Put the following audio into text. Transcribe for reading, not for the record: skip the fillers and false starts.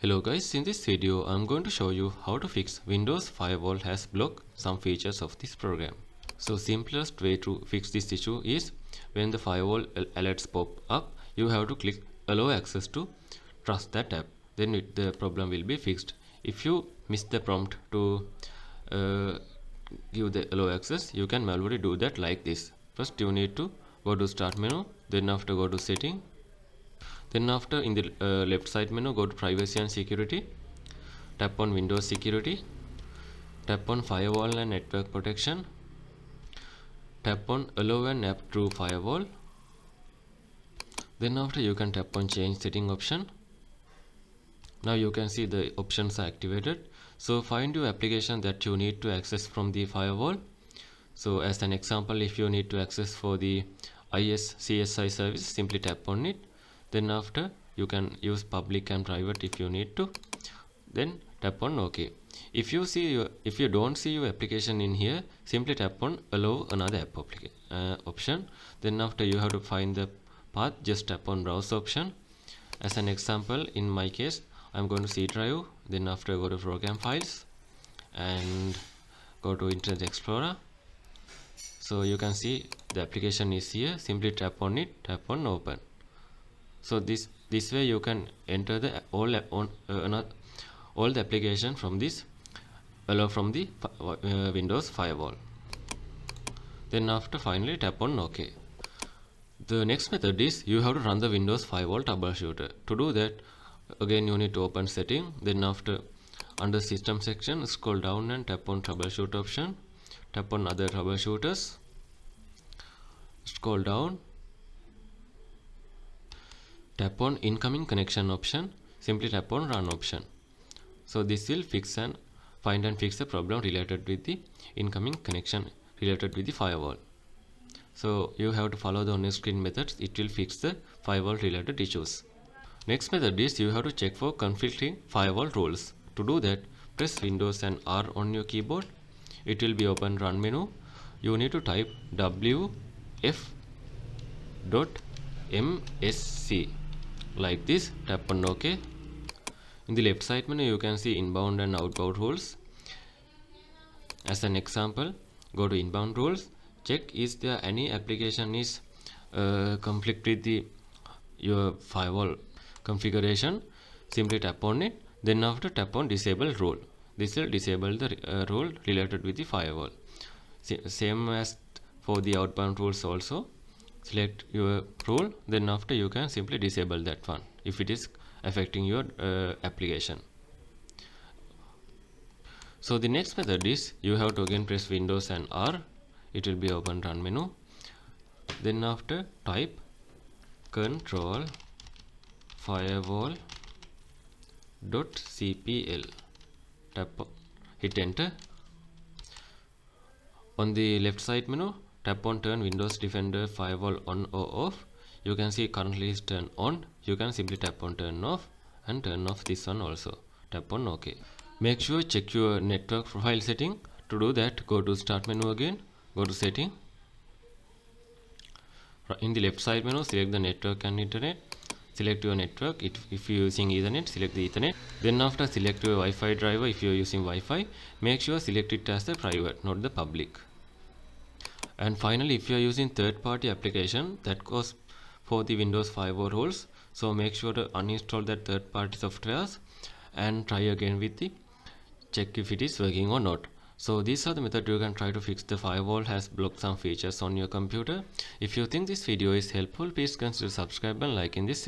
Hello guys, in this video I'm going to show you how to fix Windows Firewall has blocked some features of this program. So simplest way to fix this issue is when the firewall alerts pop up, you have to click allow access to trust that app. Then the problem will be fixed. If you miss the prompt to give the allow access, you can manually do that like this. First you need to go to start menu, then after go to setting. Then after in the left side menu, go to privacy and security, tap on Windows security, tap on firewall and network protection, tap on allow an app through firewall. Then after you can tap on change setting option. Now you can see the options are activated. So find your application that you need to access from the firewall. So as an example, if you need to access for the ISCSI service, simply tap on it. Then after you can use public and private if you need to. Then tap on OK. If you don't see your application in here, simply tap on allow another app option. Then after you have to find the path, just tap on browse option. As an example, in my case, I'm going to C drive. Then after go to program files and go to Internet Explorer. So you can see the application is here. Simply tap on it, tap on open. So this way you can enter the all the application from this from the Windows Firewall. Then after finally tap on OK. The next method is you have to run the Windows Firewall troubleshooter. To do that, again you need to open setting. Then after under system section, scroll down and tap on troubleshoot option. Tap on other troubleshooters. Scroll down. Tap on incoming connection option. Simply tap on run option. So this will find and fix the problem related with the incoming connection related with the firewall. So you have to follow the on-screen methods. It will fix the firewall related issues. Next method is you have to check for conflicting firewall rules. To do that, press Windows and R on your keyboard. It will be open run menu. You need to type wf.msc like this. Tap on OK. In the left side menu you can see inbound and outbound rules. As an example, go to inbound rules. Check is there any application is conflict with your firewall configuration. Simply tap on it. Then after tap on disable rule. This will disable the rule related with the firewall. Same as for the outbound rules also. Select your rule, then after you can simply disable that one if it is affecting your application. So the next method is you have to again press Windows and R. It will be open run menu. Then after type control firewall.cpl. Hit enter. On the left side menu, tap on turn Windows Defender Firewall on or off. You can see currently is turned on. You can simply tap on turn off and turn off this one also. Tap on OK. Make sure check your network profile setting. To do that, go to start menu again. Go to setting. In the left side menu, select the network and internet. Select your network. If you are using Ethernet, select the Ethernet. Then after select your Wi-Fi driver. If you are using Wi-Fi, make sure select it as the private, not the public. And finally, if you are using third-party application, that goes for the Windows Firewall rules. So make sure to uninstall that third-party softwares and try again with the check if it is working or not. So these are the methods you can try to fix the firewall has blocked some features on your computer. If you think this video is helpful, please consider subscribe and liking this video.